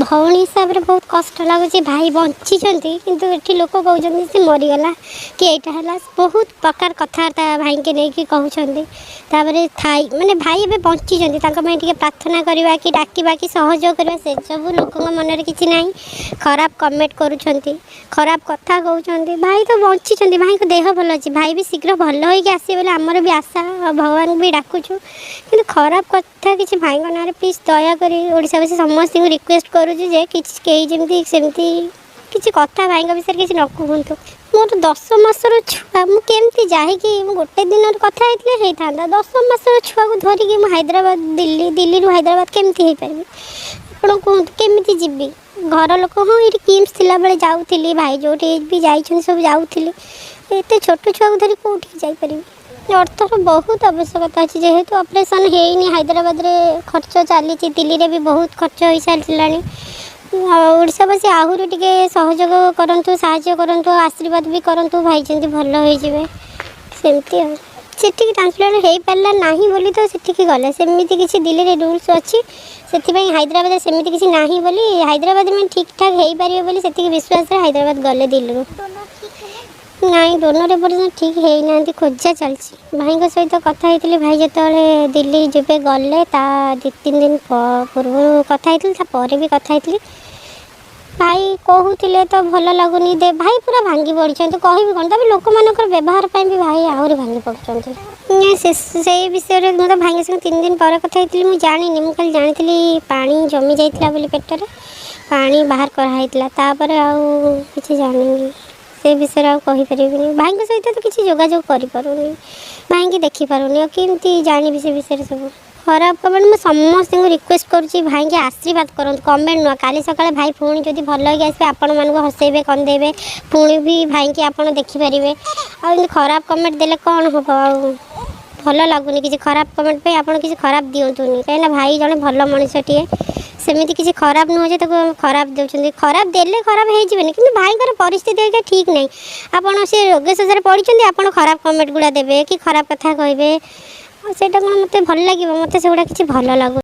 भौणी हिसाब से बहुत कष्ट लगुच भाई बंची किंतु ये लोक कहते सी मरीगला कि यहाँ है बहुत प्रकार कथबार्ता भाई के नहीं कहते थाई माने भाई ए बंची टे प्रार्थना करवा कि डाकवा कि सहयोग करवा से सब लोक मन में किसी ना खराब कमेंट करुँच खराब कथा कहते भाई तो बंची भाई को देह भल अच्छी भाई भी शीघ्र भल हो आसे बोले आमर भी आशा भगवान भी डाकुचु कि खराब कथा किसी भाई ना प्लीज दयाकोशावासी समस्त रिक्वेस्ट करुचे जमी किसी कथा भाई विषय किसी न कहतु मोर 10 मासर छुआ मुझे जाकि गोटे दिन कथा होता 10 मासर छुआ को धरिकी हैदराबाद दिल्ली हैदराबाद केमती हो पारि आप कहतु केमी जीवी घर लोक हाँ ये किम्स थी बेले जाऊँगी भाई जो भी जाइए सब जाऊँगी एत छोट छुआ को धरी कौटी जापरि अर्थर बहुत आवश्यकता अच्छी जेहेतु ऑपरेशन है हैदराबाद रे खर्च चली दिल्ली रे भी बहुत खर्च हो सारी ओडावासी आहरी टे सहयोग करूँ साहय करूँ आशीर्वाद भी करूँ भाई जमी भल हो सेमती से ट्रांसप्लांट हो पारा ना बोली तो से गले सेमती किसी दिल्ली रे रूल्स अच्छी से हैदराबाद सेमती किसी ना बोली हैदराबाद में ठीक ठाक हो पारे बोली से विश्वास हैदराबाद गले दिल्ली नाई डोनर एपर्तन ठीक है ना खोजा चलती भाई सहित कथा होती भाई जो दिल्ली जब गले 2-3 दिन पूर्व कथा होती भी कथा होती भाई कहते तो भल लगुनि दे भाई पूरा भांगी पड़ी कह कौन तब लोक मान व्यवहार भी भाई आहरी भांगी पड़े से विषय में तो भाई संगे 3 दिन पर कथा होती मुझे जानी मुझे जानी पानी जमी जाता पेटर पानी बाहर कराइला आउ जानी से विषय आईपारे भाई सहित तो किसी जोगाजोग करूँ भाई की देखिपारूनी केमती जानी से विषय सब खराब कमेंट मैं समस्त रिक्वेस्ट करुँची भाई के आशीर्वाद करूँ कमेंट नुआ काली सकाଳେ भाई पुणी जब भल हो आसपे आपण मानक हसैबे कंदेबे पुणी भी भाई की आप देखिपारे आ खराब कमेंट देले कौन हम आ भल लगुनि किसी खराब कमेंट पे आप किसी खराब दिंतुनि कहीं भाई जड़े भल मनीषटे सेमती किसी खराब नुहे खराब दे खराब देले खराब होनी कि भाई परिस्थिति ठीक नहीं आपड़ से रोग शोषे पड़ते आप खराब कमेंट गुड़ा देवे कि खराब कथा कहे से कौन मत भल लगे मत से गुड़ा किसी भल लगु।